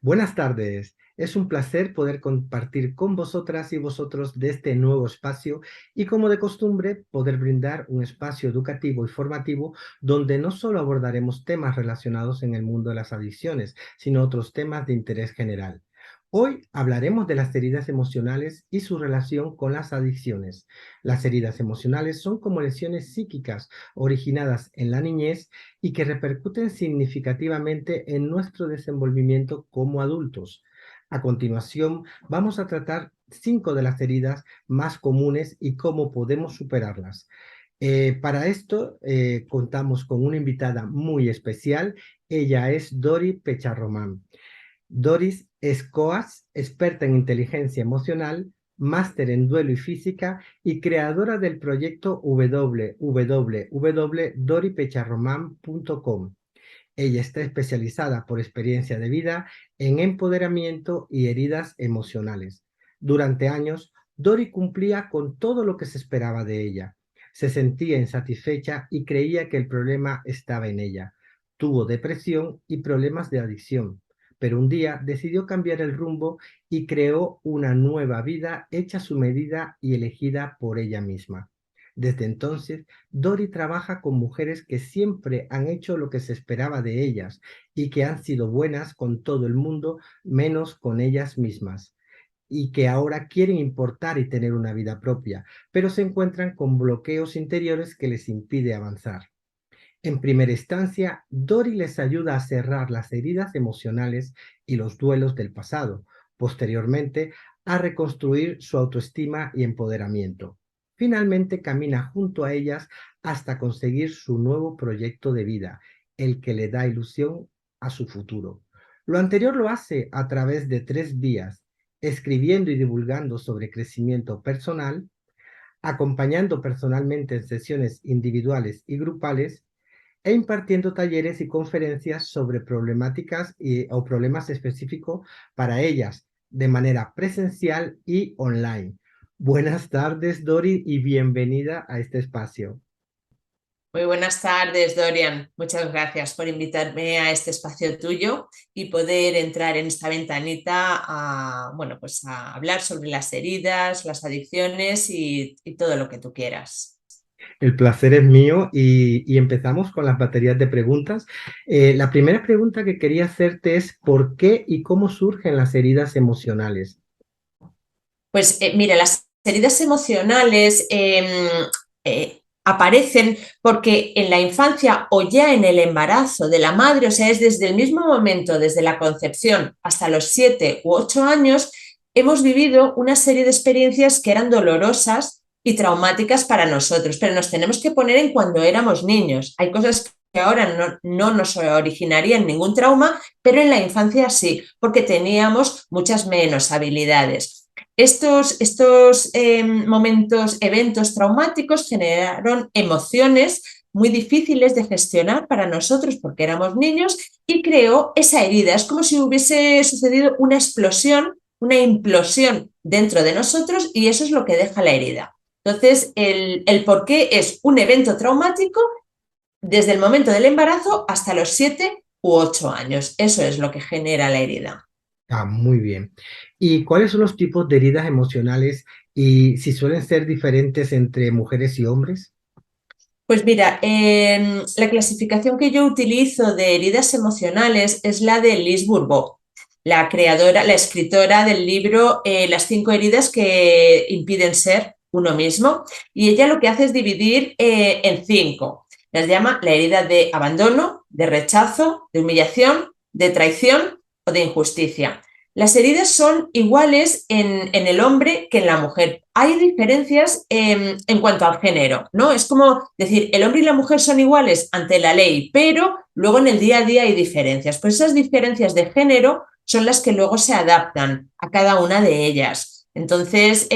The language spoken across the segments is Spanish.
Buenas tardes. Es un placer poder compartir con vosotras y vosotros de este nuevo espacio y, como de costumbre, poder brindar un espacio educativo y formativo donde no solo abordaremos temas relacionados en el mundo de las adicciones, sino otros temas de interés general. Hoy hablaremos de las heridas emocionales y su relación con las adicciones. Las heridas emocionales son como lesiones psíquicas originadas en la niñez y que repercuten significativamente en nuestro desenvolvimiento como adultos. A continuación, vamos a tratar 5 de las heridas más comunes y cómo podemos superarlas. Para esto, contamos con una invitada muy especial. Ella es Dori Pecharromán. Doris es coach, experta en inteligencia emocional, máster en duelo y física y creadora del proyecto www.doripecharroman.com. Ella está especializada por experiencia de vida en empoderamiento y heridas emocionales. Durante años, Dori cumplía con todo lo que se esperaba de ella. Se sentía insatisfecha y creía que el problema estaba en ella. Tuvo depresión y problemas de adicción, pero un día decidió cambiar el rumbo y creó una nueva vida hecha a su medida y elegida por ella misma. Desde entonces, Dori trabaja con mujeres que siempre han hecho lo que se esperaba de ellas y que han sido buenas con todo el mundo menos con ellas mismas, y que ahora quieren importar y tener una vida propia, pero se encuentran con bloqueos interiores que les impide avanzar. En primera instancia, Dori les ayuda a cerrar las heridas emocionales y los duelos del pasado, posteriormente a reconstruir su autoestima y empoderamiento. Finalmente camina junto a ellas hasta conseguir su nuevo proyecto de vida, el que le da ilusión a su futuro. Lo anterior lo hace a través de 3 vías: escribiendo y divulgando sobre crecimiento personal, acompañando personalmente en sesiones individuales y grupales, e impartiendo talleres y conferencias sobre problemáticas o problemas específicos para ellas, de manera presencial y online. Buenas tardes, Dori, y bienvenida a este espacio. Muy buenas tardes, Dorian. Muchas gracias por invitarme a este espacio tuyo y poder entrar en esta ventanita pues a hablar sobre las heridas, las adicciones y todo lo que tú quieras. El placer es mío y empezamos con las baterías de preguntas. La primera pregunta que quería hacerte es: ¿por qué y cómo surgen las heridas emocionales? Pues mira, las heridas emocionales aparecen porque en la infancia o ya en el embarazo de la madre, o sea, es desde el mismo momento, desde la concepción hasta los 7 u 8 años, hemos vivido una serie de experiencias que eran dolorosas y traumáticas para nosotros, pero nos tenemos que poner en cuando éramos niños. Hay cosas que ahora no nos originarían ningún trauma, pero en la infancia sí, porque teníamos muchas menos habilidades. Estos momentos, eventos traumáticos generaron emociones muy difíciles de gestionar para nosotros porque éramos niños y creó esa herida. Es como si hubiese sucedido una explosión, una implosión dentro de nosotros y eso es lo que deja la herida. Entonces, el por qué es un evento traumático desde el momento del embarazo hasta los 7 u 8 años. Eso es lo que genera la herida. Ah, muy bien. ¿Y cuáles son los tipos de heridas emocionales y si suelen ser diferentes entre mujeres y hombres? Pues mira, la clasificación que yo utilizo de heridas emocionales es la de Liz Bourbeau, la creadora, la escritora del libro Las 5 heridas que impiden ser uno mismo. Y ella lo que hace es dividir en 5. Las llama la herida de abandono, de rechazo, de humillación, de traición o de injusticia. Las heridas son iguales en el hombre que en la mujer. Hay diferencias en cuanto al género, ¿no? Es como decir, el hombre y la mujer son iguales ante la ley, pero luego en el día a día hay diferencias. Pues esas diferencias de género son las que luego se adaptan a cada una de ellas. Entonces,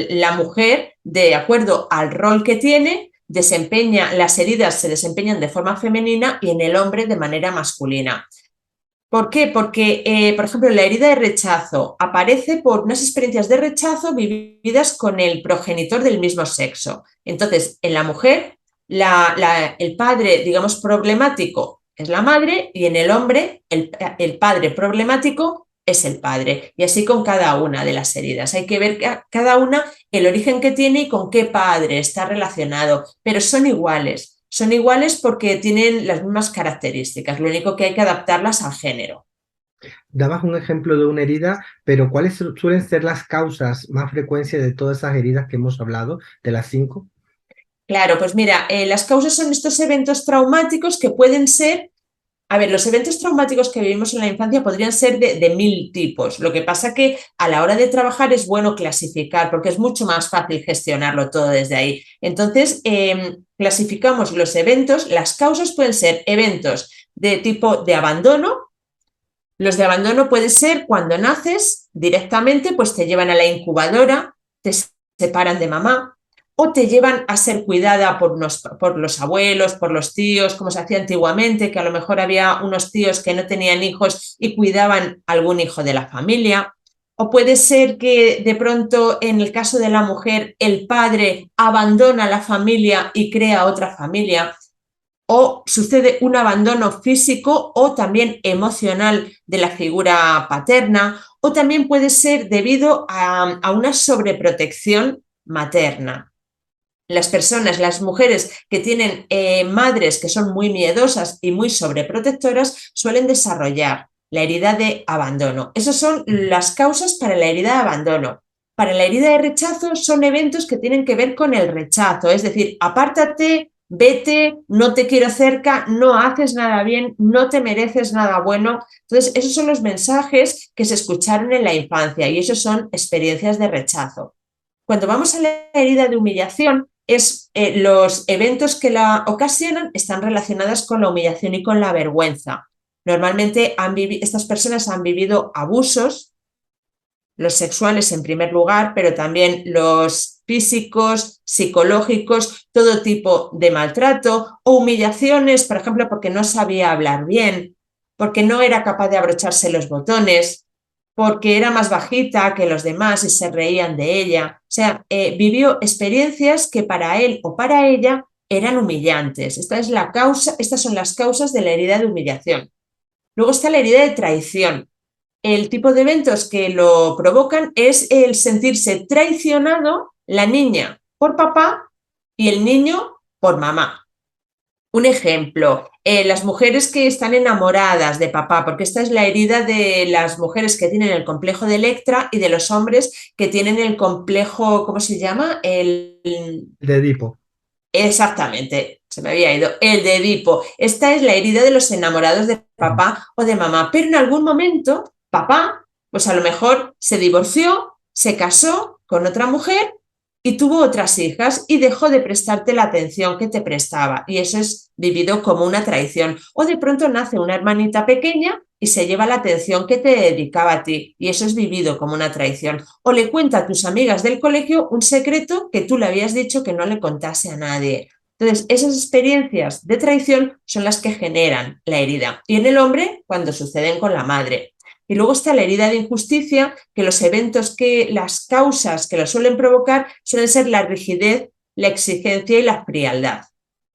la mujer, de acuerdo al rol que tiene, desempeña, las heridas se desempeñan de forma femenina y en el hombre de manera masculina. ¿Por qué? Porque, por ejemplo, la herida de rechazo aparece por unas experiencias de rechazo vividas con el progenitor del mismo sexo. Entonces, en la mujer, el padre, digamos, problemático es la madre y en el hombre el padre problemático es el padre. Y así con cada una de las heridas. Hay que ver cada una el origen que tiene y con qué padre está relacionado, pero son iguales. Son iguales porque tienen las mismas características, lo único que hay que adaptarlas al género. Dabas un ejemplo de una herida, pero ¿cuáles suelen ser las causas más frecuentes de todas esas heridas que hemos hablado, de las 5? Claro, pues mira, las causas son estos eventos traumáticos que pueden ser, a ver, los eventos traumáticos que vivimos en la infancia podrían ser de 1000 tipos. Lo que pasa que a la hora de trabajar es bueno clasificar porque es mucho más fácil gestionarlo todo desde ahí. Entonces, clasificamos los eventos, las causas pueden ser eventos de tipo de abandono. Los de abandono puede ser cuando naces directamente, pues te llevan a la incubadora, te separan de mamá o te llevan a ser cuidada por los abuelos, por los tíos, como se hacía antiguamente, que a lo mejor había unos tíos que no tenían hijos y cuidaban a algún hijo de la familia. O puede ser que de pronto, en el caso de la mujer, el padre abandona la familia y crea otra familia, o sucede un abandono físico o también emocional de la figura paterna, o también puede ser debido a una sobreprotección materna. Las personas, las mujeres que tienen madres que son muy miedosas y muy sobreprotectoras suelen desarrollar la herida de abandono. Esas son las causas para la herida de abandono. Para la herida de rechazo son eventos que tienen que ver con el rechazo, es decir, apártate, vete, no te quiero cerca, no haces nada bien, no te mereces nada bueno. Entonces, esos son los mensajes que se escucharon en la infancia y esos son experiencias de rechazo. Cuando vamos a la herida de humillación, los eventos que la ocasionan están relacionados con la humillación y con la vergüenza. Normalmente estas personas han vivido abusos, los sexuales en primer lugar, pero también los físicos, psicológicos, todo tipo de maltrato o humillaciones, por ejemplo, porque no sabía hablar bien, porque no era capaz de abrocharse los botones, porque era más bajita que los demás y se reían de ella. O sea, vivió experiencias que para él o para ella eran humillantes. Estas son las causas de la herida de humillación. Luego está la herida de traición. El tipo de eventos que lo provocan es el sentirse traicionado, la niña por papá y el niño por mamá. Un ejemplo, las mujeres que están enamoradas de papá, porque esta es la herida de las mujeres que tienen el complejo de Electra y de los hombres que tienen el complejo, ¿cómo se llama? De Edipo. Exactamente, se me había ido, el de Edipo. Esta es la herida de los enamorados de papá o de mamá, pero en algún momento papá, pues a lo mejor se divorció, se casó con otra mujer y tuvo otras hijas y dejó de prestarte la atención que te prestaba y eso es vivido como una traición. O de pronto nace una hermanita pequeña y se lleva la atención que te dedicaba a ti y eso es vivido como una traición. O le cuenta a tus amigas del colegio un secreto que tú le habías dicho que no le contase a nadie. Entonces, esas experiencias de traición son las que generan la herida. Y en el hombre, cuando suceden con la madre. Y luego está la herida de injusticia, que los eventos las causas que lo suelen provocar suelen ser la rigidez, la exigencia y la frialdad.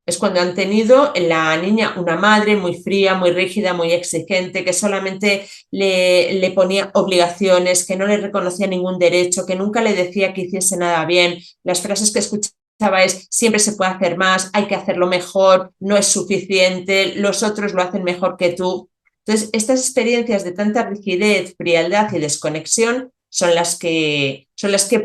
Es cuando han tenido la niña una madre muy fría, muy rígida, muy exigente, que solamente le ponía obligaciones, que no le reconocía ningún derecho, que nunca le decía que hiciese nada bien. Las frases que escuchaba es: siempre se puede hacer más, hay que hacerlo mejor, no es suficiente, los otros lo hacen mejor que tú. Entonces, estas experiencias de tanta rigidez, frialdad y desconexión son las que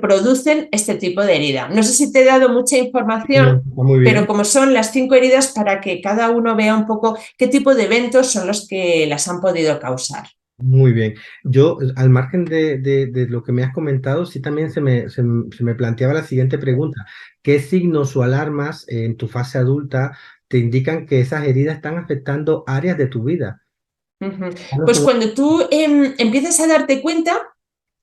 producen este tipo de herida. No sé si te he dado mucha No, información, está muy pero bien. como son las 5 heridas, para que cada uno vea un poco qué tipo de eventos son los que las han podido causar. Muy bien. Yo, al margen de lo que me has comentado, sí también se me planteaba la siguiente pregunta. ¿Qué signos o alarmas en tu fase adulta te indican que esas heridas están afectando áreas de tu vida? ¿Cuáles Pues son? cuando tú empiezas a darte cuenta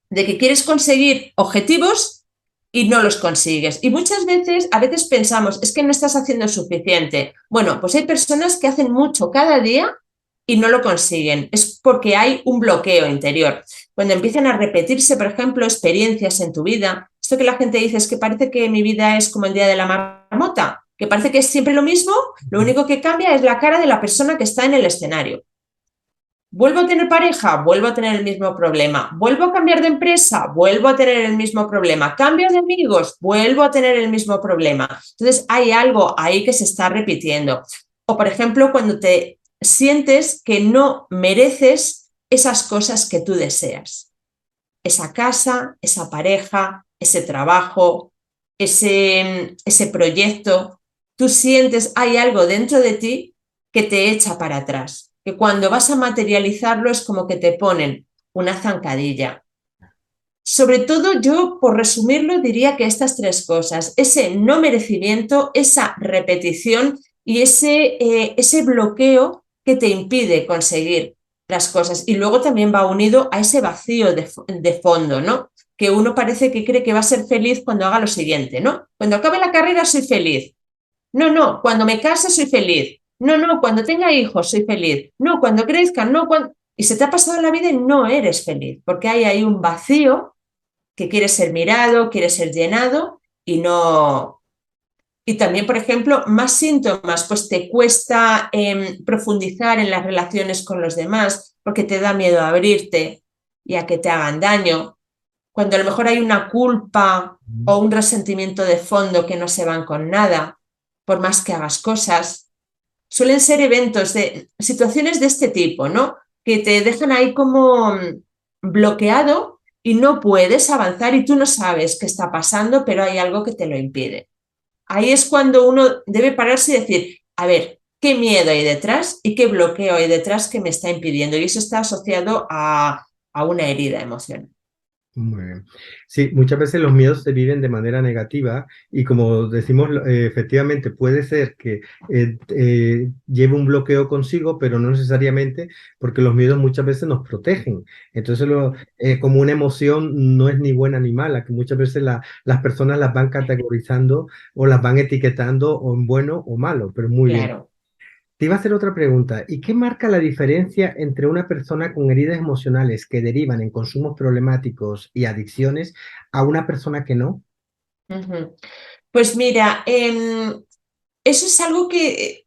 de que quieres conseguir objetivos y no los consigues. Y muchas veces, a veces pensamos, es que no estás haciendo suficiente. Bueno, pues hay personas que hacen mucho cada día y no lo consiguen. Es porque hay un bloqueo interior. Cuando empiezan a repetirse, por ejemplo, experiencias en tu vida, esto que la gente dice es que parece que mi vida es como el día de la marmota. que parece que es siempre lo mismo, lo único que cambia es la cara de la persona que está en el escenario. Vuelvo a tener pareja, vuelvo a tener el mismo problema. Vuelvo a cambiar de empresa, vuelvo a tener el mismo problema. Cambio de amigos, vuelvo a tener el mismo problema. Entonces hay algo ahí que se está repitiendo. O por ejemplo, cuando te sientes que no mereces esas cosas que tú deseas. Esa casa, esa pareja, ese trabajo, ese proyecto. Tú sientes, hay algo dentro de ti que te echa para atrás, que cuando vas a materializarlo es como que te ponen una zancadilla. Sobre todo yo, por resumirlo, diría que estas tres cosas, ese no merecimiento, esa repetición y ese bloqueo que te impide conseguir las cosas. Y luego también va unido a ese vacío de fondo, ¿no? Que uno parece que cree que va a ser feliz cuando haga lo siguiente, ¿no? Cuando acabe la carrera soy feliz. No, no, cuando me case soy feliz. No, no, cuando tenga hijos soy feliz. No, cuando crezca, no, cuando... Y se te ha pasado la vida y no eres feliz, porque hay ahí un vacío que quiere ser mirado, quiere ser llenado y no... Y también, por ejemplo, más síntomas, pues te cuesta profundizar en las relaciones con los demás porque te da miedo a abrirte y a que te hagan daño. Cuando a lo mejor hay una culpa o un resentimiento de fondo que no se van con nada, por más que hagas cosas. Suelen ser eventos de situaciones de este tipo, ¿no? Que te dejan ahí como bloqueado y no puedes avanzar y tú no sabes qué está pasando, pero hay algo que te lo impide. Ahí es cuando uno debe pararse y decir, a ver, ¿qué miedo hay detrás y qué bloqueo hay detrás que me está impidiendo? Y eso está asociado a una herida emocional. Muy bien. Sí, muchas veces los miedos se viven de manera negativa y como decimos, efectivamente puede ser que lleve un bloqueo consigo, pero no necesariamente porque los miedos muchas veces nos protegen. Entonces, como una emoción no es ni buena ni mala, que muchas veces las personas las van categorizando o las van etiquetando o en bueno o malo, pero muy bien. Claro. Te iba a hacer otra pregunta. ¿Y qué marca la diferencia entre una persona con heridas emocionales que derivan en consumos problemáticos y adicciones a una persona que no? Pues mira, eso es algo que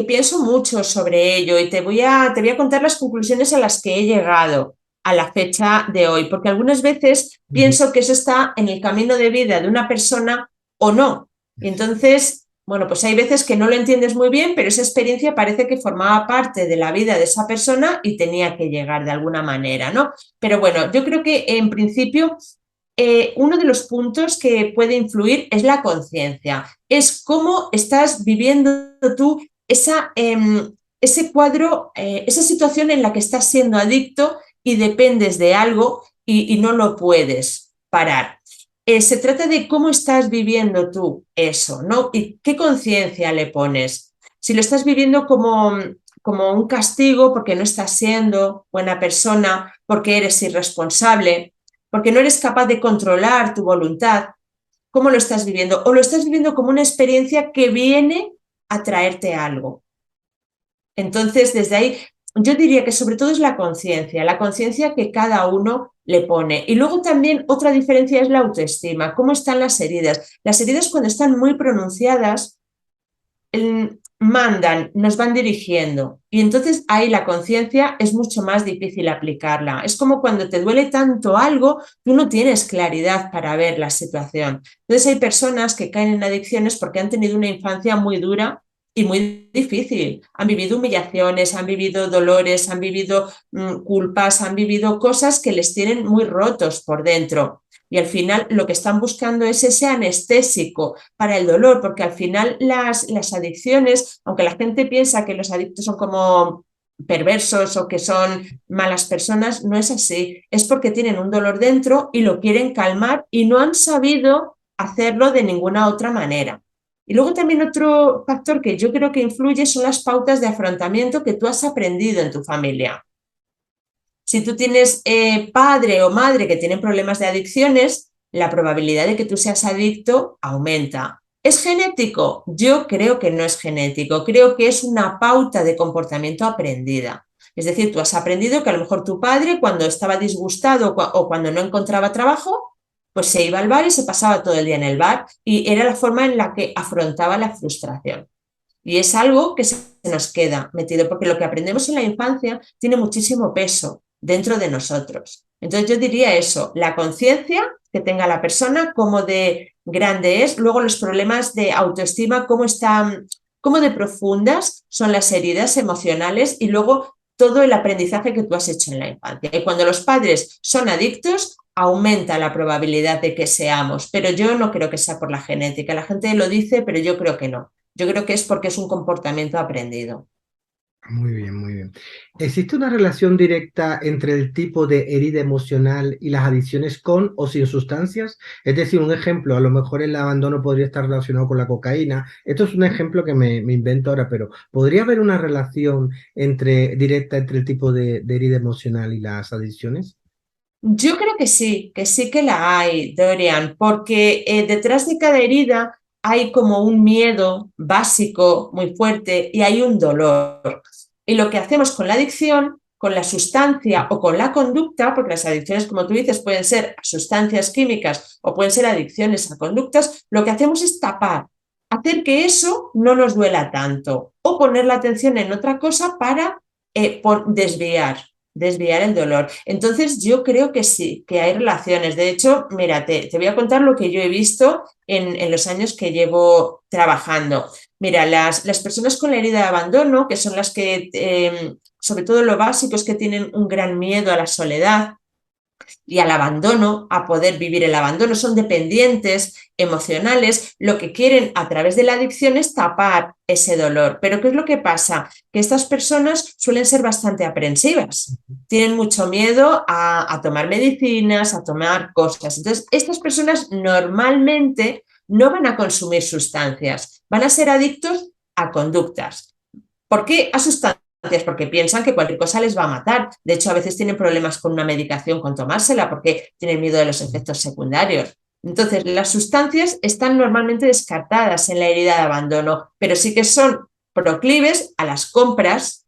pienso mucho sobre ello y te voy a contar las conclusiones a las que he llegado a la fecha de hoy, porque algunas veces Ujú. pienso que eso está en el camino de vida de una persona o no. Y entonces, bueno, pues hay veces que no lo entiendes muy bien, pero esa experiencia parece que formaba parte de la vida de esa persona y tenía que llegar de alguna manera, ¿no? Pero bueno, yo creo que en principio uno de los puntos que puede influir es la conciencia, es cómo estás viviendo tú ese cuadro, esa situación en la que estás siendo adicto y dependes de algo y no lo puedes parar. Se trata de cómo estás viviendo tú eso, ¿no? Y qué conciencia le pones. Si lo estás viviendo como un castigo porque no estás siendo buena persona, porque eres irresponsable, porque no eres capaz de controlar tu voluntad, ¿cómo lo estás viviendo? O lo estás viviendo como una experiencia que viene a traerte algo. Entonces, desde ahí, yo diría que sobre todo es la conciencia que cada uno le pone. Y luego también otra diferencia es la autoestima, cómo están las heridas. Las heridas cuando están muy pronunciadas mandan, nos van dirigiendo y entonces ahí la conciencia es mucho más difícil aplicarla. Es como cuando te duele tanto algo, tú no tienes claridad para ver la situación. Entonces hay personas que caen en adicciones porque han tenido una infancia muy dura y muy difícil. Han vivido humillaciones, han vivido dolores, han vivido culpas, han vivido cosas que les tienen muy rotos por dentro. Y al final lo que están buscando es ese anestésico para el dolor, porque al final las adicciones, aunque la gente piensa que los adictos son como perversos o que son malas personas, no es así. Es porque tienen un dolor dentro y lo quieren calmar y no han sabido hacerlo de ninguna otra manera. Y luego también otro factor que yo creo que influye son las pautas de afrontamiento que tú has aprendido en tu familia. Si tú tienes padre o madre que tienen problemas de adicciones, la probabilidad de que tú seas adicto aumenta. ¿Es genético? Yo creo que no es genético, creo que es una pauta de comportamiento aprendida. Es decir, tú has aprendido que a lo mejor tu padre cuando estaba disgustado o cuando no encontraba trabajo, pues se iba al bar y se pasaba todo el día en el bar y era la forma en la que afrontaba la frustración. Y es algo que se nos queda metido, porque lo que aprendemos en la infancia tiene muchísimo peso dentro de nosotros. Entonces yo diría eso, la conciencia que tenga la persona, cómo de grande es, luego los problemas de autoestima, cómo de profundas son las heridas emocionales y luego todo el aprendizaje que tú has hecho en la infancia. Y cuando los padres son adictos, aumenta la probabilidad de que seamos, pero yo no creo que sea por la genética. La gente lo dice, pero yo creo que no. Yo creo que es porque es un comportamiento aprendido. Muy bien, muy bien. ¿Existe una relación directa entre el tipo de herida emocional y las adicciones con o sin sustancias? Es decir, un ejemplo, a lo mejor el abandono podría estar relacionado con la cocaína. Esto es un ejemplo que me invento ahora, pero ¿podría haber una relación directa entre el tipo de herida emocional y las adicciones? Yo creo que sí que la hay, Dorian, porque detrás de cada herida hay como un miedo básico muy fuerte y hay un dolor. Y lo que hacemos con la adicción, con la sustancia o con la conducta, porque las adicciones, como tú dices, pueden ser a sustancias químicas o pueden ser adicciones a conductas, lo que hacemos es tapar, hacer que eso no nos duela tanto o poner la atención en otra cosa para desviar el dolor. Entonces, yo creo que sí, que hay relaciones. De hecho, mira, te voy a contar lo que yo he visto en los años que llevo trabajando. Mira, las personas con la herida de abandono, que son las que, sobre todo lo básico, es que tienen un gran miedo a la soledad y al abandono, a poder vivir el abandono, son dependientes emocionales, lo que quieren a través de la adicción es tapar ese dolor. Pero ¿qué es lo que pasa? Que estas personas suelen ser bastante aprensivas, tienen mucho miedo a tomar medicinas, a tomar cosas. Entonces, estas personas normalmente no van a consumir sustancias, van a ser adictos a conductas. ¿Por qué a sustancias? Porque piensan que cualquier cosa les va a matar. De hecho, a veces tienen problemas con una medicación, con tomársela, porque tienen miedo de los efectos secundarios. Entonces, las sustancias están normalmente descartadas en la herida de abandono, pero sí que son proclives a las compras,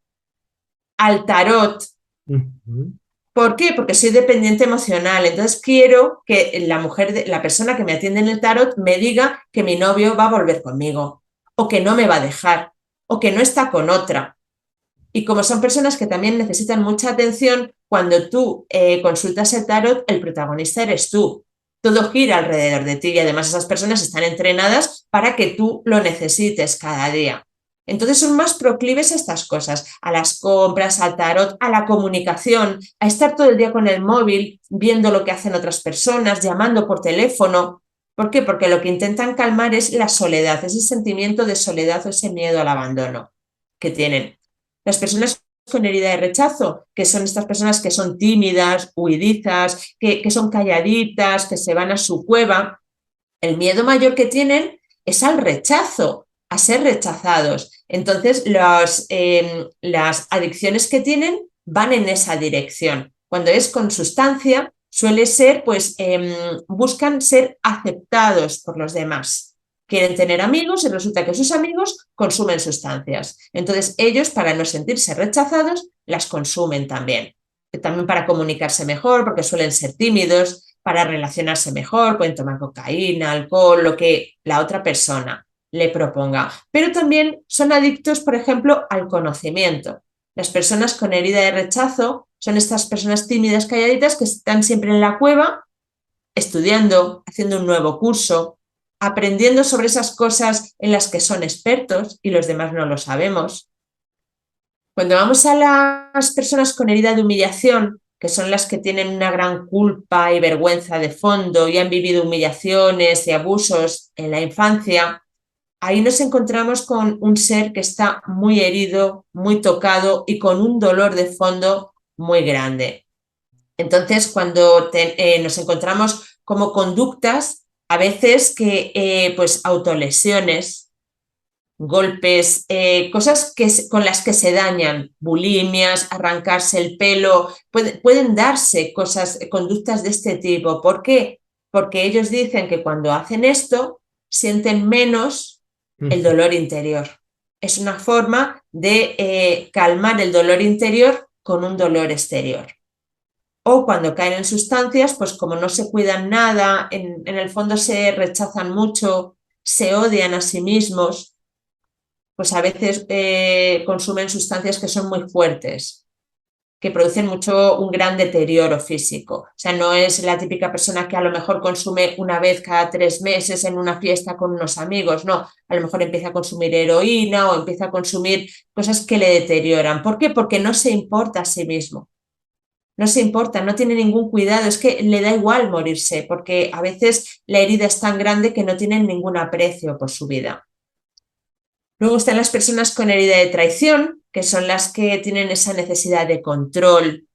al tarot. ¿Por qué? Porque soy dependiente emocional. Entonces quiero que la persona que me atiende en el tarot me diga que mi novio va a volver conmigo, o que no me va a dejar, o que no está con otra. Y como son personas que también necesitan mucha atención, cuando tú consultas el tarot, el protagonista eres tú. Todo gira alrededor de ti y además esas personas están entrenadas para que tú lo necesites cada día. Entonces son más proclives a estas cosas, a las compras, al tarot, a la comunicación, a estar todo el día con el móvil, viendo lo que hacen otras personas, llamando por teléfono. ¿Por qué? Porque lo que intentan calmar es la soledad, ese sentimiento de soledad o ese miedo al abandono que tienen. Las personas con herida de rechazo, que son estas personas que son tímidas, huidizas, que son calladitas, que se van a su cueva, el miedo mayor que tienen es al rechazo, a ser rechazados. Entonces, las adicciones que tienen van en esa dirección. Cuando es con sustancia, suele ser, pues, buscan ser aceptados por los demás. Quieren tener amigos y resulta que sus amigos consumen sustancias. Entonces, ellos, para no sentirse rechazados, las consumen también. También para comunicarse mejor, porque suelen ser tímidos, para relacionarse mejor, pueden tomar cocaína, alcohol, lo que la otra persona le proponga. Pero también son adictos, por ejemplo, al conocimiento. Las personas con herida de rechazo son estas personas tímidas, calladitas, que están siempre en la cueva, estudiando, haciendo un nuevo curso, aprendiendo sobre esas cosas en las que son expertos y los demás no lo sabemos. Cuando vamos a las personas con herida de humillación, que son las que tienen una gran culpa y vergüenza de fondo y han vivido humillaciones y abusos en la infancia, ahí nos encontramos con un ser que está muy herido, muy tocado y con un dolor de fondo muy grande. Entonces, cuando nos encontramos como conductas, a veces que pues autolesiones, golpes, cosas con las que se dañan, bulimias, arrancarse el pelo, pueden darse cosas, conductas de este tipo. ¿Por qué? Porque ellos dicen que cuando hacen esto sienten menos el dolor interior. Es una forma de calmar el dolor interior con un dolor exterior. O cuando caen en sustancias, pues como no se cuidan nada, en el fondo se rechazan mucho, se odian a sí mismos, pues a veces consumen sustancias que son muy fuertes, que producen un gran deterioro físico. O sea, no es la típica persona que a lo mejor consume una vez cada 3 meses en una fiesta con unos amigos, no, a lo mejor empieza a consumir heroína o empieza a consumir cosas que le deterioran. ¿Por qué? Porque no se importa a sí mismo. No se importa, no tiene ningún cuidado, es que le da igual morirse, porque a veces la herida es tan grande que no tienen ningún aprecio por su vida. Luego están las personas con herida de traición, que son las que tienen esa necesidad de control,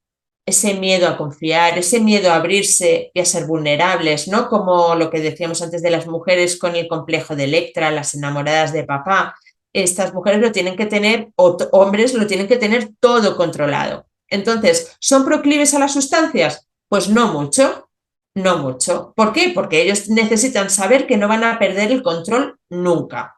ese miedo a confiar, ese miedo a abrirse y a ser vulnerables, ¿no? Como lo que decíamos antes de las mujeres con el complejo de Electra, las enamoradas de papá. Estas mujeres lo tienen que tener, o hombres lo tienen que tener todo controlado. Entonces, ¿son proclives a las sustancias? Pues no mucho, no mucho. ¿Por qué? Porque ellos necesitan saber que no van a perder el control nunca.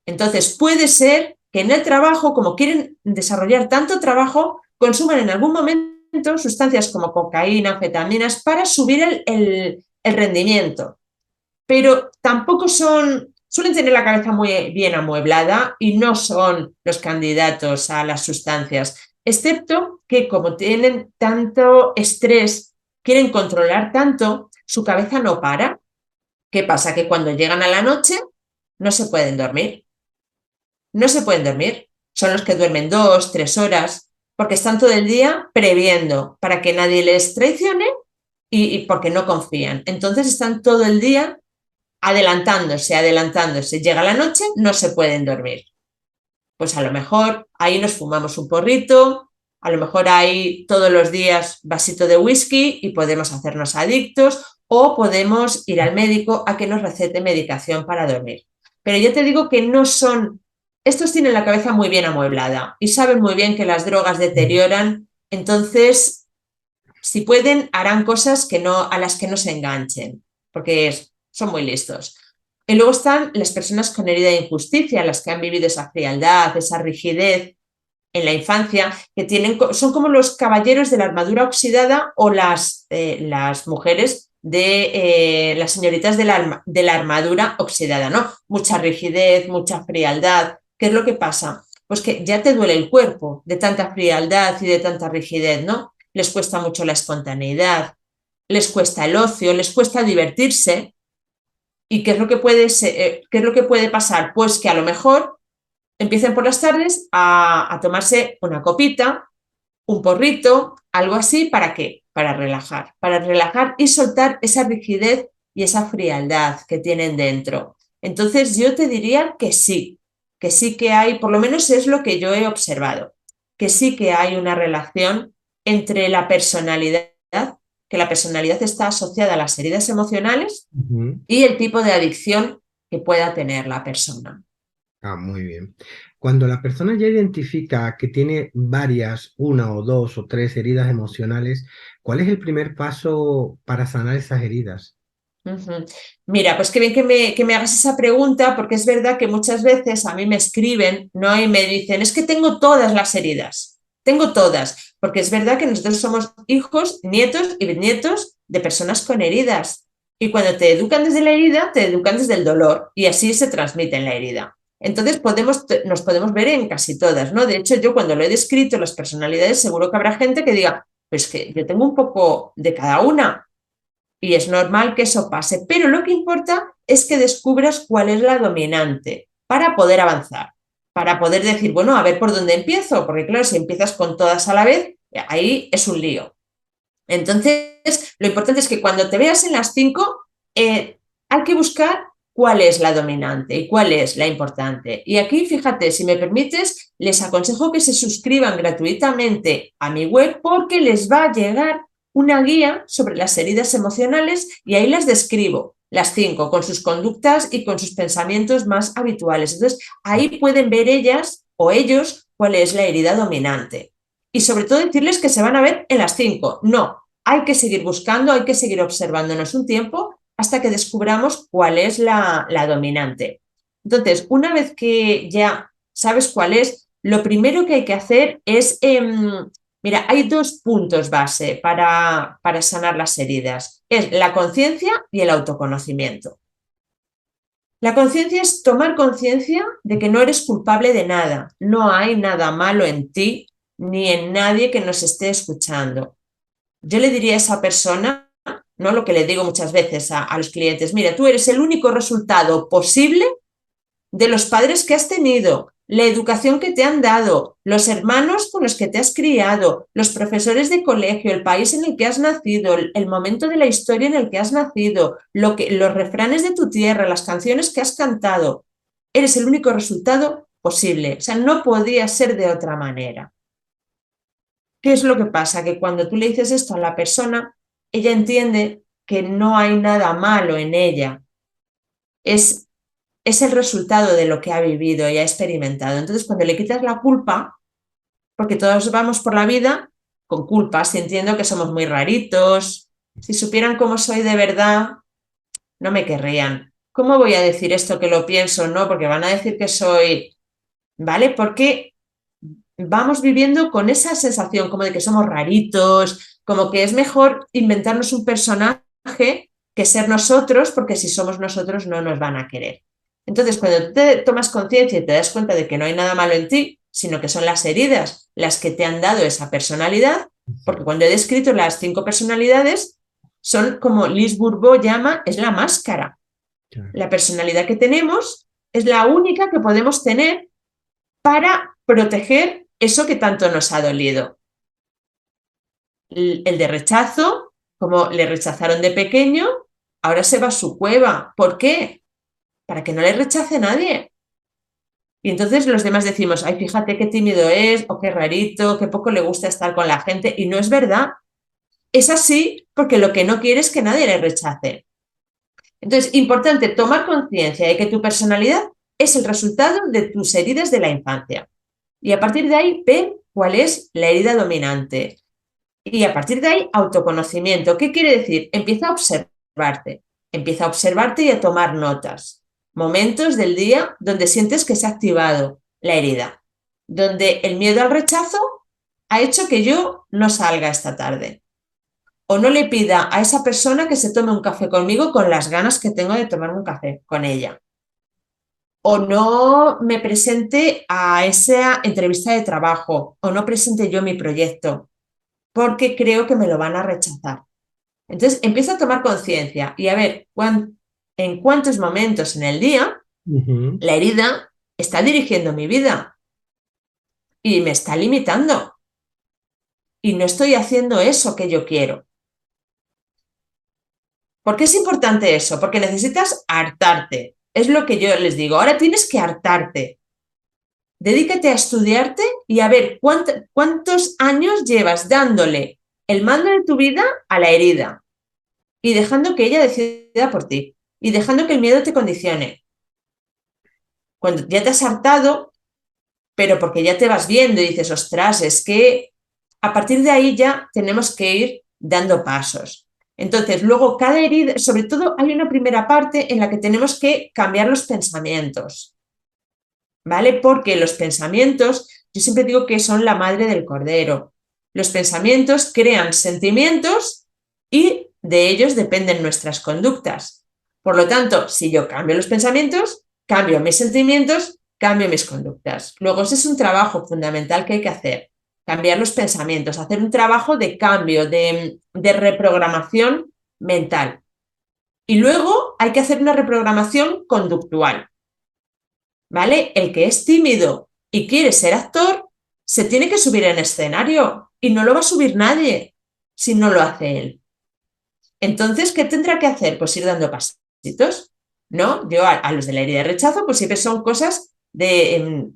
Entonces, puede ser que en el trabajo, como quieren desarrollar tanto trabajo, consuman en algún momento sustancias como cocaína, anfetaminas, para subir el rendimiento. Pero tampoco suelen tener la cabeza muy bien amueblada y no son los candidatos a las sustancias, excepto que como tienen tanto estrés, quieren controlar tanto, su cabeza no para. ¿Qué pasa? Que cuando llegan a la noche no se pueden dormir. No se pueden dormir. Son los que duermen 2, 3 horas, porque están todo el día previendo para que nadie les traicione y porque no confían. Entonces están todo el día adelantándose, adelantándose. Llega la noche, no se pueden dormir. Pues a lo mejor ahí nos fumamos un porrito, a lo mejor ahí todos los días vasito de whisky y podemos hacernos adictos o podemos ir al médico a que nos recete medicación para dormir. Pero yo te digo que no son, estos tienen la cabeza muy bien amueblada y saben muy bien que las drogas deterioran, entonces si pueden harán cosas que no, a las que no se enganchen, porque son muy listos. Y luego están las personas con herida de injusticia, las que han vivido esa frialdad, esa rigidez en la infancia, que son como los caballeros de la armadura oxidada o las mujeres de las señoritas de la armadura oxidada, ¿no? Mucha rigidez, mucha frialdad. ¿Qué es lo que pasa? Pues que ya te duele el cuerpo de tanta frialdad y de tanta rigidez, ¿no? Les cuesta mucho la espontaneidad, les cuesta el ocio, les cuesta divertirse. ¿Y qué es lo que qué es lo que puede pasar? Pues que a lo mejor empiecen por las tardes a tomarse una copita, un porrito, algo así, ¿para qué? Para relajar y soltar esa rigidez y esa frialdad que tienen dentro. Entonces yo te diría que sí que hay, por lo menos es lo que yo he observado, que sí que hay una relación entre la personalidad, que la personalidad está asociada a las heridas emocionales y el tipo de adicción que pueda tener la persona. Ah, muy bien. Cuando la persona ya identifica que tiene varias, una o dos o tres heridas emocionales, ¿cuál es el primer paso para sanar esas heridas? Ujú. Mira, pues qué bien que me hagas esa pregunta, porque es verdad que muchas veces a mí me escriben, ¿no? Y me dicen, es que tengo todas las heridas, tengo todas, porque es verdad que nosotros somos hijos, nietos y bisnietos de personas con heridas. Y cuando te educan desde la herida, te educan desde el dolor y así se transmite en la herida. Entonces nos podemos ver en casi todas, ¿no? De hecho, yo cuando lo he descrito las personalidades, seguro que habrá gente que diga, pues que yo tengo un poco de cada una. Y es normal que eso pase, pero lo que importa es que descubras cuál es la dominante para poder avanzar, para poder decir, bueno, a ver por dónde empiezo, porque claro, si empiezas con todas a la vez, ahí es un lío. Entonces, lo importante es que cuando te veas en las 5, hay que buscar cuál es la dominante y cuál es la importante. Y aquí, fíjate, si me permites, les aconsejo que se suscriban gratuitamente a mi web porque les va a llegar una guía sobre las heridas emocionales y ahí las describo, las 5, con sus conductas y con sus pensamientos más habituales. Entonces, ahí pueden ver ellas o ellos cuál es la herida dominante. Y sobre todo decirles que se van a ver en las 5. No, hay que seguir buscando, hay que seguir observándonos un tiempo hasta que descubramos cuál es la dominante. Entonces, una vez que ya sabes cuál es, lo primero que hay que hacer es Mira, hay dos puntos base para sanar las heridas. Es la conciencia y el autoconocimiento. La conciencia es tomar conciencia de que no eres culpable de nada. No hay nada malo en ti ni en nadie que nos esté escuchando. Yo le diría a esa persona, ¿no? Lo que le digo muchas veces a los clientes, mira, tú eres el único resultado posible de los padres que has tenido, la educación que te han dado, los hermanos con los que te has criado, los profesores de colegio, el país en el que has nacido, el momento de la historia en el que has nacido, los refranes de tu tierra, las canciones que has cantado. Eres el único resultado posible. O sea, no podía ser de otra manera. ¿Qué es lo que pasa? Que cuando tú le dices esto a la persona, ella entiende que no hay nada malo en ella. Es el resultado de lo que ha vivido y ha experimentado. Entonces, cuando le quitas la culpa, porque todos vamos por la vida con culpa, sintiendo que somos muy raritos, si supieran cómo soy de verdad, no me querrían. ¿Cómo voy a decir esto que lo pienso? No, porque van a decir que soy, ¿vale? Porque vamos viviendo con esa sensación como de que somos raritos, como que es mejor inventarnos un personaje que ser nosotros, porque si somos nosotros no nos van a querer. Entonces, cuando te tomas conciencia y te das cuenta de que no hay nada malo en ti, sino que son las heridas las que te han dado esa personalidad, porque cuando he descrito las 5 personalidades, son como Liz Bourbeau llama, es la máscara. La personalidad que tenemos es la única que podemos tener para proteger eso que tanto nos ha dolido. El de rechazo, como le rechazaron de pequeño, ahora se va a su cueva. ¿Por qué? Para que no le rechace nadie. Y entonces los demás decimos, ay, fíjate qué tímido es, o qué rarito, qué poco le gusta estar con la gente. Y no es verdad. Es así porque lo que no quiere es que nadie le rechace. Entonces, importante tomar conciencia de que tu personalidad es el resultado de tus heridas de la infancia. Y a partir de ahí, ver cuál es la herida dominante. Y a partir de ahí, autoconocimiento. ¿Qué quiere decir? Empieza a observarte. Empieza a observarte y a tomar notas. Momentos del día donde sientes que se ha activado la herida. Donde el miedo al rechazo ha hecho que yo no salga esta tarde. O no le pida a esa persona que se tome un café conmigo con las ganas que tengo de tomarme un café con ella. O no me presente a esa entrevista de trabajo, o no presente yo mi proyecto, porque creo que me lo van a rechazar. Entonces, empiezo a tomar conciencia y a ver en cuántos momentos en el día la herida está dirigiendo mi vida y me está limitando. Y no estoy haciendo eso que yo quiero. ¿Por qué es importante eso? Porque necesitas hartarte. Es lo que yo les digo. Ahora tienes que hartarte. Dedícate a estudiarte y a ver cuántos años llevas dándole el mando de tu vida a la herida y dejando que ella decida por ti y dejando que el miedo te condicione. Cuando ya te has hartado, pero porque ya te vas viendo y dices, ostras, es que a partir de ahí ya tenemos que ir dando pasos. Entonces, luego cada herida, sobre todo hay una primera parte en la que tenemos que cambiar los pensamientos. ¿Vale? Porque los pensamientos, yo siempre digo que son la madre del cordero. Los pensamientos crean sentimientos y de ellos dependen nuestras conductas. Por lo tanto, si yo cambio los pensamientos, cambio mis sentimientos, cambio mis conductas. Luego, ese es un trabajo fundamental que hay que hacer. Cambiar los pensamientos, hacer un trabajo de cambio, de reprogramación mental. Y luego hay que hacer una reprogramación conductual. ¿Vale? El que es tímido y quiere ser actor, se tiene que subir en escenario y no lo va a subir nadie si no lo hace él. Entonces, ¿qué tendrá que hacer? Pues ir dando pasitos, ¿no? Yo a los de la herida de rechazo, pues siempre son cosas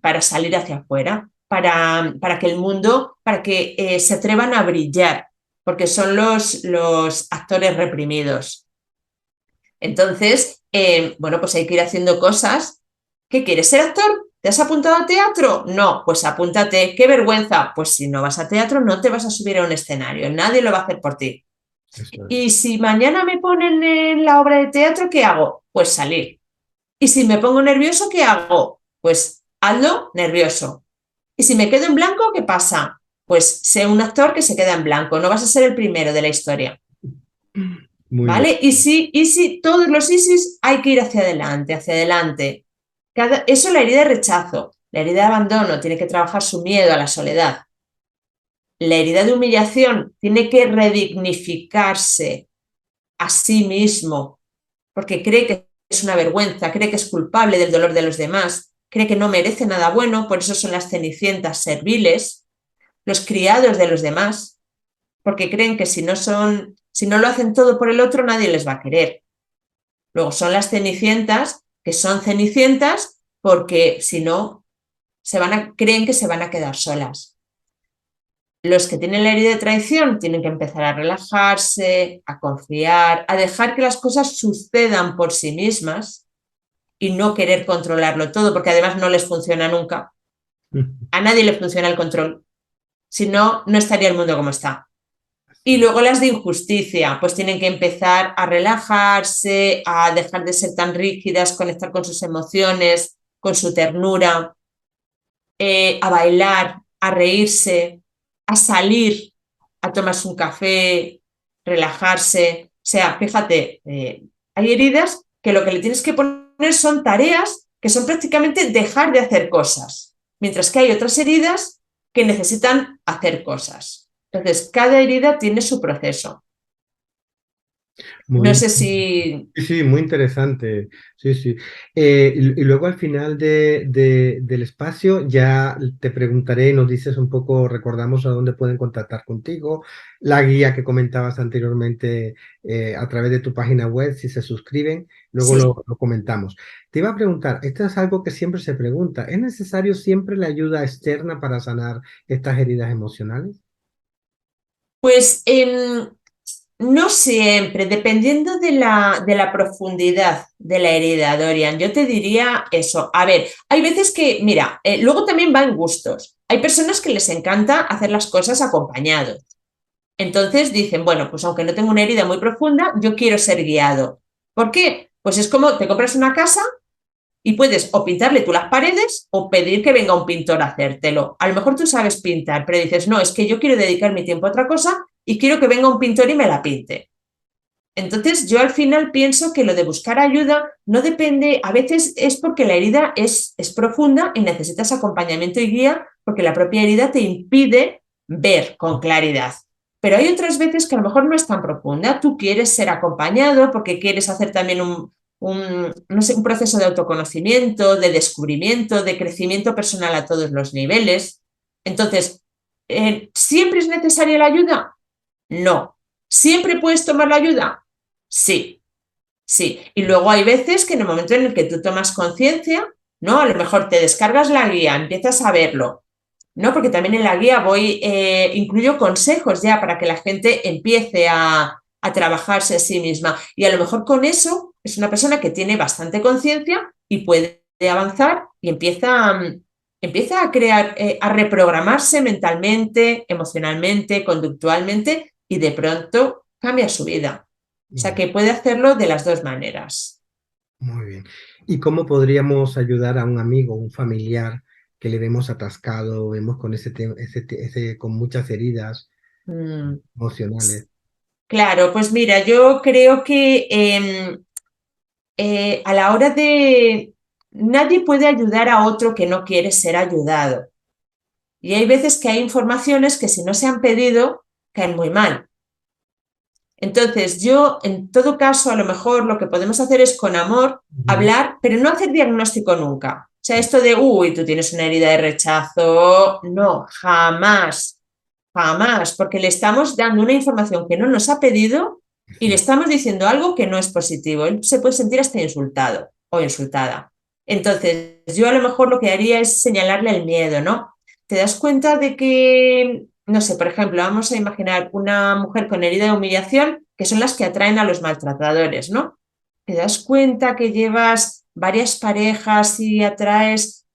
para salir hacia afuera, para que el mundo, para que se atrevan a brillar, porque son los actores reprimidos. Entonces, bueno, pues hay que ir haciendo cosas. ¿Qué quieres ser actor? ¿Te has apuntado a teatro? No, pues apúntate. ¡Qué vergüenza! Pues si no vas a teatro, no te vas a subir a un escenario. Nadie lo va a hacer por ti. Y si mañana me ponen en la obra de teatro, ¿qué hago? Pues salir. Y si me pongo nervioso, ¿qué hago? Pues hazlo nervioso. Y si me quedo en blanco, ¿qué pasa? pues sé un actor que se queda en blanco, no vas a ser el primero de la historia. Muy bien. ¿Vale? Y si todos los ISIS hay que ir hacia adelante, hacia adelante. Eso es la herida de rechazo, la herida de abandono, tiene que trabajar su miedo a la soledad. La herida de humillación tiene que redignificarse a sí mismo, porque cree que es una vergüenza, cree que es culpable del dolor de los demás, cree que no merece nada bueno, por eso son las cenicientas serviles, los criados de los demás, porque creen que si no lo hacen todo por el otro, nadie les va a querer. Luego son las cenicientas, que son cenicientas porque si no, creen que se van a quedar solas. Los que tienen la herida de traición tienen que empezar a relajarse, a confiar, a dejar que las cosas sucedan por sí mismas y no querer controlarlo todo, porque además no les funciona nunca. A nadie le funciona el control. Si no, no estaría el mundo como está. Y luego las de injusticia, pues tienen que empezar a relajarse, a dejar de ser tan rígidas, conectar con sus emociones, con su ternura, a bailar, a reírse, a salir, a tomarse un café, relajarse. O sea, fíjate, hay heridas que lo que le tienes que poner son tareas que son prácticamente dejar de hacer cosas, mientras que hay otras heridas que necesitan hacer cosas. Entonces, cada herida tiene su proceso. No Muy, sé si... sí, sí, muy interesante. Sí, sí. Y luego al final del espacio ya te preguntaré, nos dices un poco, recordamos a dónde pueden contactar contigo, la guía que comentabas anteriormente a través de tu página web, si se suscriben, luego Sí. lo comentamos. Te iba a preguntar, esto es algo que siempre se pregunta, ¿es necesario siempre la ayuda externa para sanar estas heridas emocionales? Pues no siempre, dependiendo de la profundidad de la herida, Dorian. Yo te diría eso. A ver, hay veces que, mira, luego también va en gustos. Hay personas que les encanta hacer las cosas acompañados. Entonces dicen, bueno, pues aunque no tengo una herida muy profunda, yo quiero ser guiado. ¿Por qué? Pues es como te compras una casa y puedes o pintarle tú las paredes o pedir que venga un pintor a hacértelo. A lo mejor tú sabes pintar, pero dices, no, es que yo quiero dedicar mi tiempo a otra cosa y quiero que venga un pintor y me la pinte. Entonces, yo al final pienso que lo de buscar ayuda no depende, a veces es porque la herida es profunda y necesitas acompañamiento y guía porque la propia herida te impide ver con claridad. Pero hay otras veces que a lo mejor no es tan profunda, tú quieres ser acompañado porque quieres hacer también no sé, un proceso de autoconocimiento, de descubrimiento, de crecimiento personal a todos los niveles. Entonces, ¿siempre es necesaria la ayuda? No. ¿Siempre puedes tomar la ayuda? Sí, sí. Y luego hay veces que en el momento en el que tú tomas conciencia, ¿no? A lo mejor te descargas la guía, empiezas a verlo, ¿no? Porque también en la guía incluyo consejos ya para que la gente empiece a trabajarse a sí misma. Y a lo mejor con eso es una persona que tiene bastante conciencia y puede avanzar y empieza a crear, a reprogramarse mentalmente, emocionalmente, conductualmente y de pronto cambia su vida. O sea que puede hacerlo de las dos maneras. Muy bien. ¿Y cómo podríamos ayudar a un amigo, un familiar que le vemos atascado, vemos con con muchas heridas Mm. emocionales? Claro, pues mira, yo creo que a la hora de... Nadie puede ayudar a otro que no quiere ser ayudado. Y hay veces que hay informaciones que si no se han pedido, caen muy mal. Entonces, yo, en todo caso, a lo mejor lo que podemos hacer es con amor Ujú. hablar, pero no hacer diagnóstico nunca. O sea, esto de, uy, tú tienes una herida de rechazo, no, jamás, jamás, porque le estamos dando una información que no nos ha pedido y le Sí. estamos diciendo algo que no es positivo. Él se puede sentir hasta insultado o insultada. Entonces, yo a lo mejor lo que haría es señalarle el miedo, ¿no? Te das cuenta de que, no sé, por ejemplo, vamos a imaginar una mujer con herida de humillación, que son las que atraen a los maltratadores, ¿no? Te das cuenta que llevas varias parejas y atraes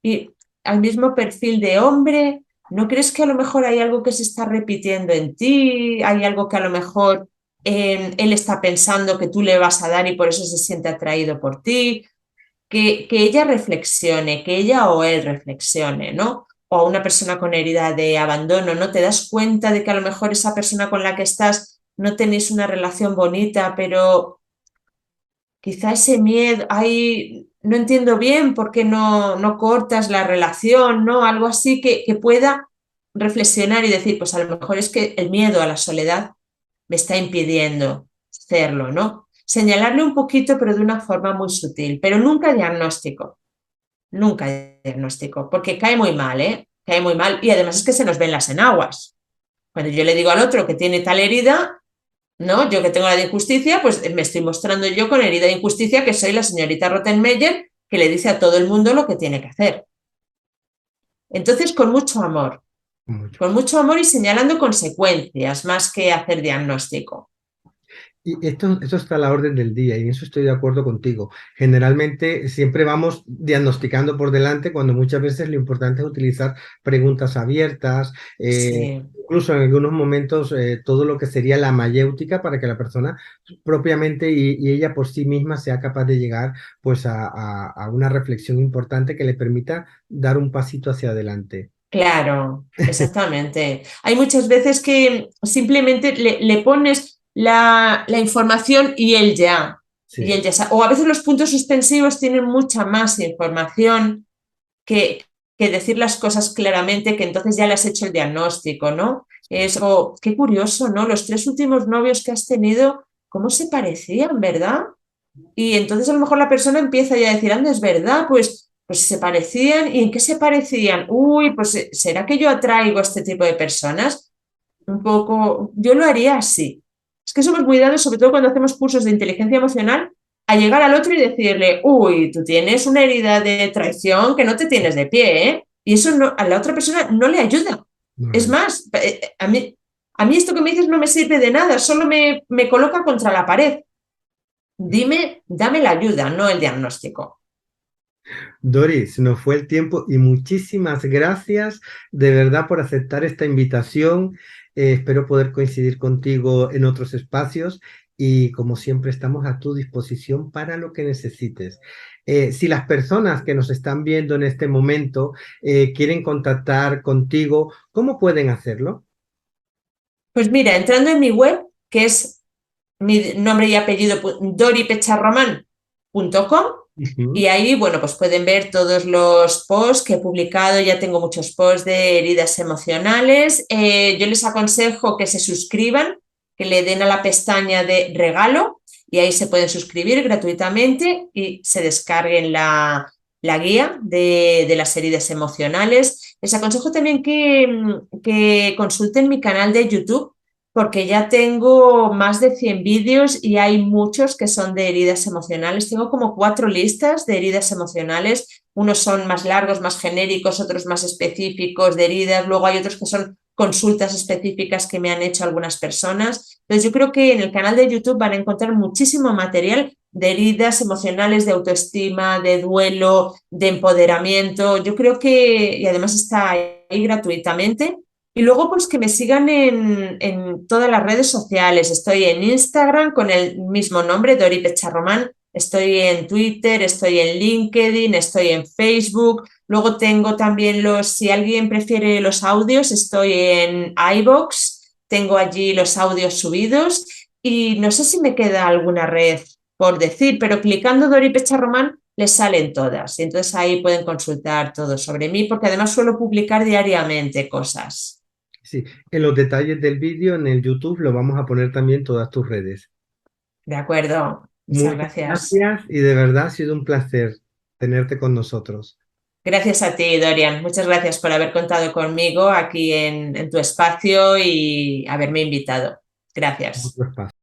al mismo perfil de hombre. ¿No crees que a lo mejor hay algo que se está repitiendo en ti? ¿Hay algo que a lo mejor él está pensando que tú le vas a dar y por eso se siente atraído por ti? Que ella reflexione, que ella o él reflexione, ¿no? o a una persona con herida de abandono, ¿no? Te das cuenta de que a lo mejor esa persona con la que estás no tenéis una relación bonita, pero quizá ese miedo, ay, no entiendo bien por qué no cortas la relación, ¿no? Algo así que pueda reflexionar y decir, pues a lo mejor es que el miedo a la soledad me está impidiendo hacerlo, ¿no? Señalarle un poquito, pero de una forma muy sutil, pero nunca diagnóstico, porque cae muy mal, ¿eh? Cae muy mal y además es que se nos ven las enaguas. Cuando yo le digo al otro que tiene tal herida, ¿no? Yo que tengo la de injusticia, pues me estoy mostrando yo con herida de injusticia que soy la señorita Rottenmeier que le dice a todo el mundo lo que tiene que hacer. Entonces, Mucho. con mucho amor y señalando consecuencias más que hacer diagnóstico. Y esto está a la orden del día y en eso estoy de acuerdo contigo. Generalmente siempre vamos diagnosticando por delante cuando muchas veces lo importante es utilizar preguntas abiertas, Sí. incluso en algunos momentos todo lo que sería la mayéutica para que la persona propiamente y ella por sí misma sea capaz de llegar pues a una reflexión importante que le permita dar un pasito hacia adelante. Claro, exactamente. Hay muchas veces que simplemente le pones la información y Sí, él ya sabe. O a veces los puntos suspensivos tienen mucha más información que decir las cosas claramente, que entonces ya le has hecho el diagnóstico, ¿no? Es, oh, qué curioso, ¿no? Los 3 últimos novios que has tenido, ¿cómo se parecían, verdad? Y entonces a lo mejor la persona empieza ya a decir, anda, es verdad, pues se parecían. ¿Y en qué se parecían? Uy, pues ¿será que yo atraigo a este tipo de personas? Un poco, yo lo haría así. Es que somos muy dados, sobre todo cuando hacemos cursos de inteligencia emocional, a llegar al otro y decirle, uy, tú tienes una herida de traición que no te tienes de pie, ¿eh? Y eso no, a la otra persona no le ayuda. no lo Es hay. más, a mí esto que me dices no me sirve de nada, solo me coloca contra la pared. Dame la ayuda, no el diagnóstico. Doris, nos fue el tiempo y muchísimas gracias de verdad por aceptar esta invitación. Espero poder coincidir contigo en otros espacios y como siempre estamos a tu disposición para lo que necesites. Si las personas que nos están viendo en este momento quieren contactar contigo, ¿cómo pueden hacerlo? Pues mira, entrando en mi web, que es mi nombre y apellido, doripecharroman.com, y Ujú. ahí, bueno, pues pueden ver todos los posts que he publicado. Ya tengo muchos posts de heridas emocionales. Yo les aconsejo que se suscriban, que le den a la pestaña de regalo y ahí se pueden suscribir gratuitamente y se descarguen la guía de las heridas emocionales. Les aconsejo también que consulten mi canal de YouTube porque ya tengo más de 100 vídeos y hay muchos que son de heridas emocionales. Tengo como 4 listas de heridas emocionales. Unos son más largos, más genéricos, otros más específicos de heridas. Luego hay otros que son consultas específicas que me han hecho algunas personas. Entonces yo creo que en el canal de YouTube van a encontrar muchísimo material de heridas emocionales, de autoestima, de duelo, de empoderamiento. Yo creo que, y además está ahí gratuitamente. Y luego, pues que me sigan en todas las redes sociales. Estoy en Instagram con el mismo nombre, Dori Pecharromán. Estoy en Twitter, estoy en LinkedIn, estoy en Facebook. Luego tengo también si alguien prefiere los audios, estoy en iVoox. Tengo allí los audios subidos. Y no sé si me queda alguna red por decir, pero clicando Dori Pecharromán les salen todas. Y entonces ahí pueden consultar todo sobre mí, porque además suelo publicar diariamente cosas. Sí, en los detalles del vídeo en el YouTube lo vamos a poner también todas tus redes. De acuerdo, muchas Muchas gracias. gracias y de verdad ha sido un placer tenerte con nosotros. Gracias a ti, Dorian. Muchas gracias por haber contado conmigo aquí en tu espacio y haberme invitado. Gracias. Otro espacio.